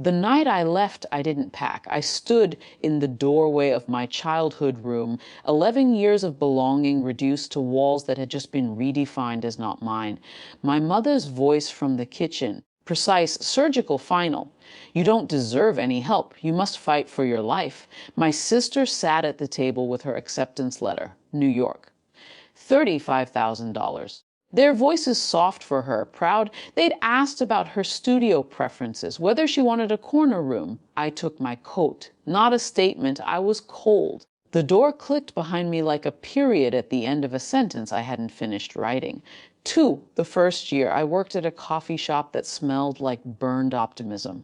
The night I left, I didn't pack. I stood in the doorway of my childhood room, 11 years of belonging reduced to walls that had just been redefined as not mine. My mother's voice from the kitchen, precise, surgical, final. You don't deserve any help. You must fight for your life. My sister sat at the table with her acceptance letter, New York. $35,000. Their voices soft for her, proud. They'd asked about her studio preferences, whether she wanted a corner room. I took my coat. Not a statement. I was cold. The door clicked behind me like a period at the end of a sentence I hadn't finished writing. The first year, I worked at a coffee shop that smelled like burned optimism.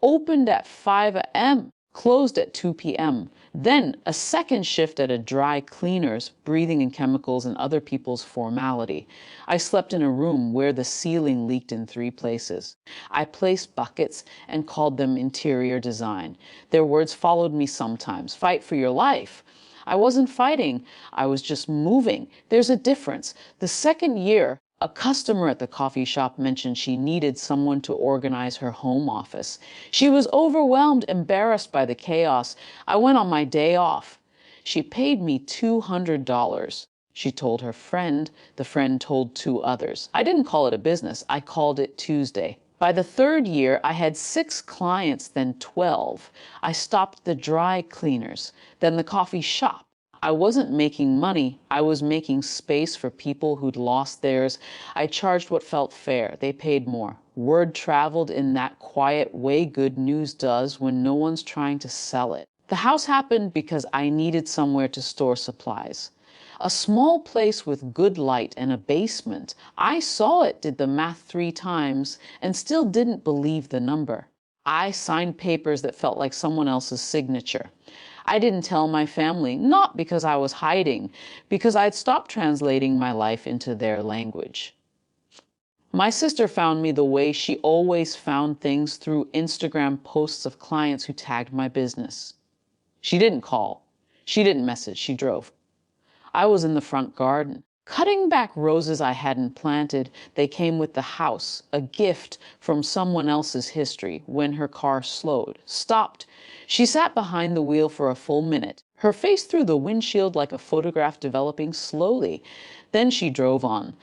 Opened at 5 a.m., closed at 2 p.m. Then a second shift at a dry cleaners, breathing in chemicals and other people's formality. I slept in a room where the ceiling leaked in 3 places. I placed buckets and called them interior design. Their words followed me sometimes. Fight for your life. I wasn't fighting. I was just moving. There's a difference. The second year, a customer at the coffee shop mentioned she needed someone to organize her home office. She was overwhelmed, embarrassed by the chaos. I went on my day off. She paid me $200. She told her friend. The friend told 2 others. I didn't call it a business. I called it Tuesday. By the third year, I had 6 clients, then 12. I stopped the dry cleaners, then the coffee shop. I wasn't making money. I was making space for people who'd lost theirs. I charged what felt fair. They paid more. Word traveled in that quiet way good news does when no one's trying to sell it. The house happened because I needed somewhere to store supplies. A small place with good light and a basement. I saw it, did the math 3 times, and still didn't believe the number. I signed papers that felt like someone else's signature. I didn't tell my family, not because I was hiding, because I'd stopped translating my life into their language. My sister found me the way she always found things, through Instagram posts of clients who tagged my business. She didn't call. She didn't message. She drove. I was in the front garden, cutting back roses I hadn't planted. They came with the house, a gift from someone else's history, when her car slowed, stopped. She sat behind the wheel for a full minute, her face through the windshield like a photograph developing slowly. Then she drove on.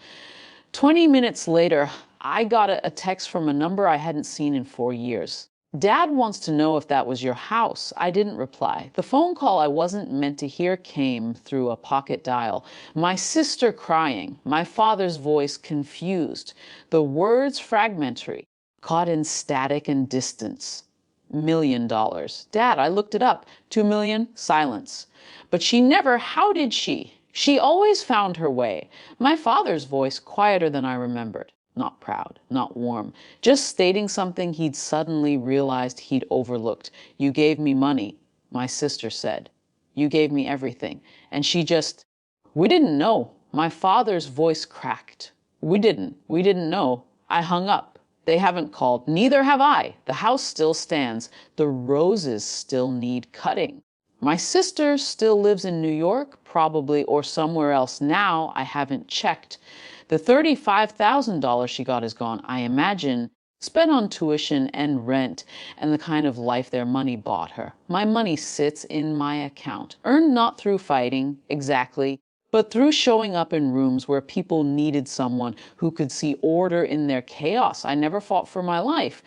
20 minutes later, I got a text from a number I hadn't seen in 4 years. Dad wants to know if that was your house. I didn't reply. The phone call I wasn't meant to hear came through a pocket dial. My sister crying, my father's voice confused, the words fragmentary, caught in static and distance. $1 million. Dad, I looked it up. 2 million, silence. But she never, how did she? She always found her way. My father's voice, quieter than I remembered. Not proud, not warm, just stating something he'd suddenly realized he'd overlooked. You gave me money, my sister said. You gave me everything. And she just, we didn't know. My father's voice cracked. We didn't know. I hung up. They haven't called. Neither have I. The house still stands. The roses still need cutting. My sister still lives in New York, probably, or somewhere else now. I haven't checked. The $35,000 she got is gone, I imagine, spent on tuition and rent and the kind of life their money bought her. My money sits in my account, earned not through fighting, exactly, but through showing up in rooms where people needed someone who could see order in their chaos. I never fought for my life.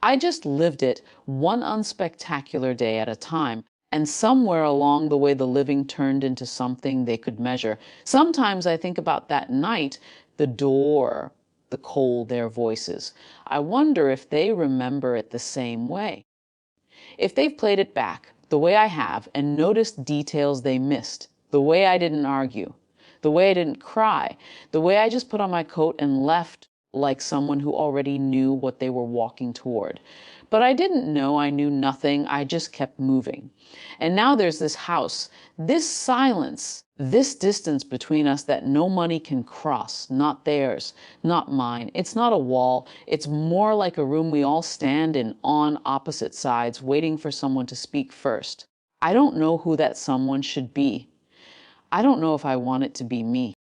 I just lived it one unspectacular day at a time. And somewhere along the way, the living turned into something they could measure. Sometimes I think about that night, the door, the cold, their voices. I wonder if they remember it the same way. If they've played it back, the way I have, and noticed details they missed, the way I didn't argue, the way I didn't cry, the way I just put on my coat and left like someone who already knew what they were walking toward. But I didn't know I knew nothing. I just kept moving. And now there's this house, this silence, this distance between us that no money can cross, not theirs, not mine. It's not a wall. It's more like a room we all stand in on opposite sides, waiting for someone to speak first. I don't know who that someone should be. I don't know if I want it to be me.